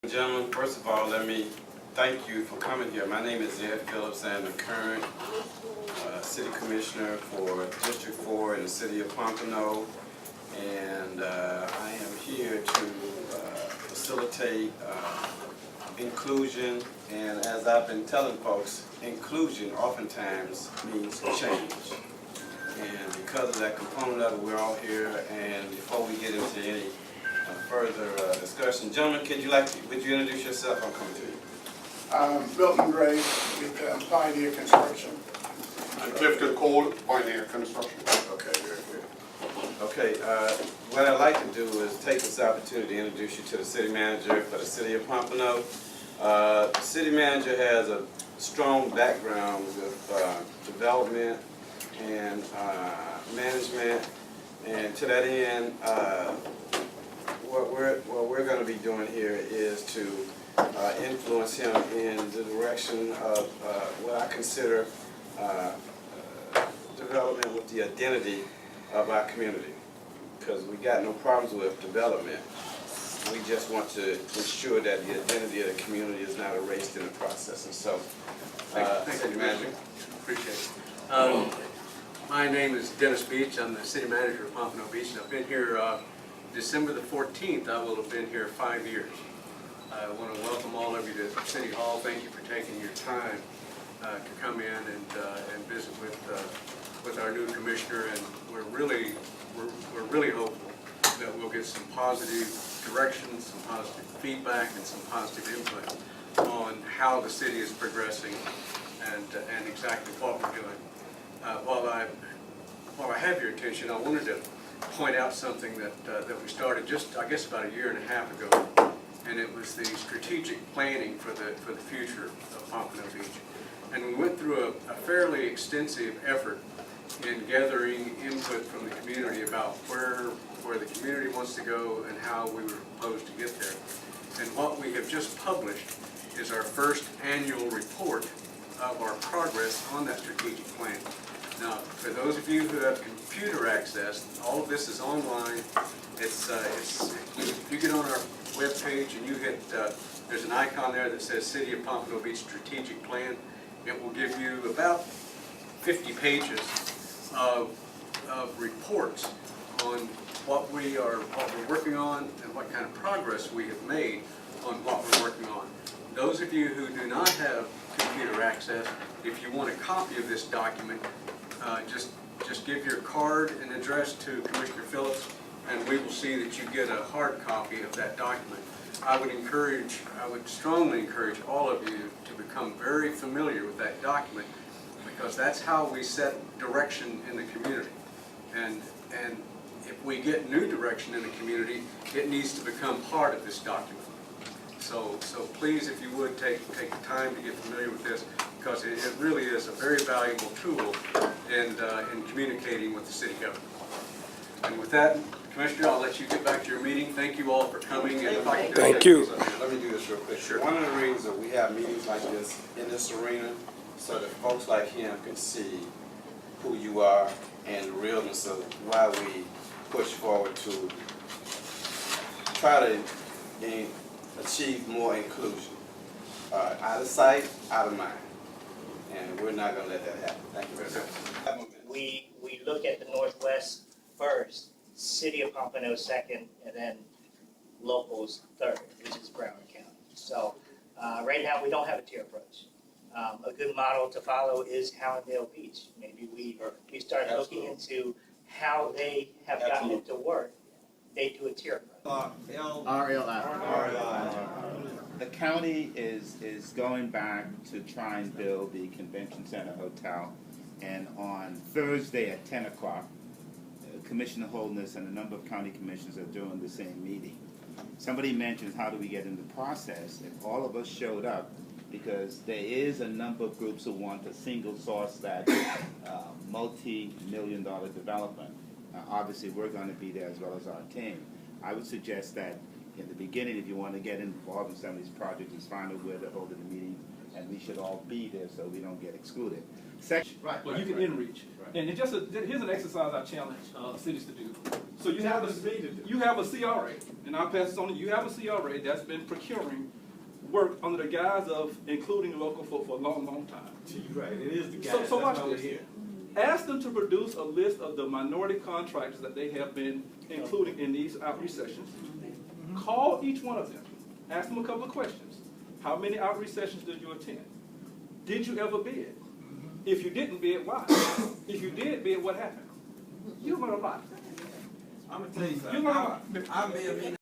Gentlemen, first of all, let me thank you for coming here. My name is Ed Phillips. I'm the current City Commissioner for District 4 in the City of Pompano, and I am here to facilitate inclusion, and as I've been telling folks, inclusion oftentimes means change. And because of that component of it, we're all here, and before we get into any further discussion, gentlemen, would you introduce yourself? I'm coming to you. Milton Gray with Pioneer Construction. I'm Clifton Cole, Pioneer Construction. Okay, very good. Okay, what I'd like to do is take this opportunity to introduce you to the city manager for the city of Pompano. The city manager has a strong background with development and management, and to that end, what we're going to be doing here is to influence him in the direction of what I consider development with the identity of our community, because we got no problems with development. We just want to ensure that the identity of the community is not erased in the process. And so, thank you, Manager. Appreciate it. My name is Dennis Beach. I'm the city manager of Pompano Beach, and I've been here December the 14th. I will have been here 5 years. I want to welcome all of you to City Hall. Thank you for taking your time to come in and visit with our new commissioner, and we're really hopeful that we'll get some positive direction, some positive feedback, and some positive input on how the city is progressing and exactly what we're doing. While I have your attention, I wanted to point out something that we started just, I guess, about a year and a half ago, and it was the strategic planning for the future of Pompano Beach. And we went through a fairly extensive effort in gathering input from the community about where the community wants to go and how we were proposed to get there. And what we have just published is our first annual report of our progress on that strategic plan. Now, for those of you who have computer access, all of this is online. If you get on our webpage and you hit, there's an icon there that says City of Pompano Beach Strategic Plan. It will give you about 50 pages of reports on what we're working on and what kind of progress we have made on what we're working on. Those of you who do not have computer access, if you want a copy of this document, just give your card and address to Commissioner Phillips, and we will see that you get a hard copy of that document. I would strongly encourage all of you to become very familiar with that document, because that's how we set direction in the community. And if we get new direction in the community, it needs to become part of this document. So please, if you would, take the time to get familiar with this, because it really is a very valuable tool in communicating with the city government. And with that, Commissioner, I'll let you get back to your meeting. Thank you all for coming. And Thank you. Let me do this real quick. Sure. One of the reasons that we have meetings like this in this arena, so that folks like him can see who you are and the realness of why we push forward to try to achieve more inclusion. Out of sight, out of mind. And we're not going to let that happen. Thank you very much. We look at the Northwest first, City of Pompano second, and then locals third, which is Broward County. So right now we don't have a tier approach. A good model to follow is Hallandale Beach. Maybe we start looking into how they have gotten it to work. They do a tier approach. The county is going back to try and build the Convention Center Hotel, and on Thursday at 10 o'clock, Commissioner Holdness and a number of county commissioners are doing the same meeting. Somebody mentioned how do we get in the process, and all of us showed up because there is a number of groups who want a single source that multi-million-dollar development. Obviously, we're going to be there as well as our team. I would suggest that in the beginning, if you want to get involved in some of these projects, just find out where to hold the meeting and we should all be there so we don't get excluded. Section. Right, well, you can in reach. Right. And it's just here's an exercise I challenge cities to do. So you have a CRA, and I'll pass this on to you. You have a CRA that's been procuring work under the guise of including local folk for a long, long time. Right, it is the guy. So watch this. Ask them to produce a list of the minority contractors that they have been including in these outreach sessions. Call each one of them. Ask them a couple of questions. How many outreach sessions did you attend? Did you ever bid? If you didn't bid, why? If you did bid, what happened? You learn a lot. I'm gonna tell you something. You learn a lot. I may have been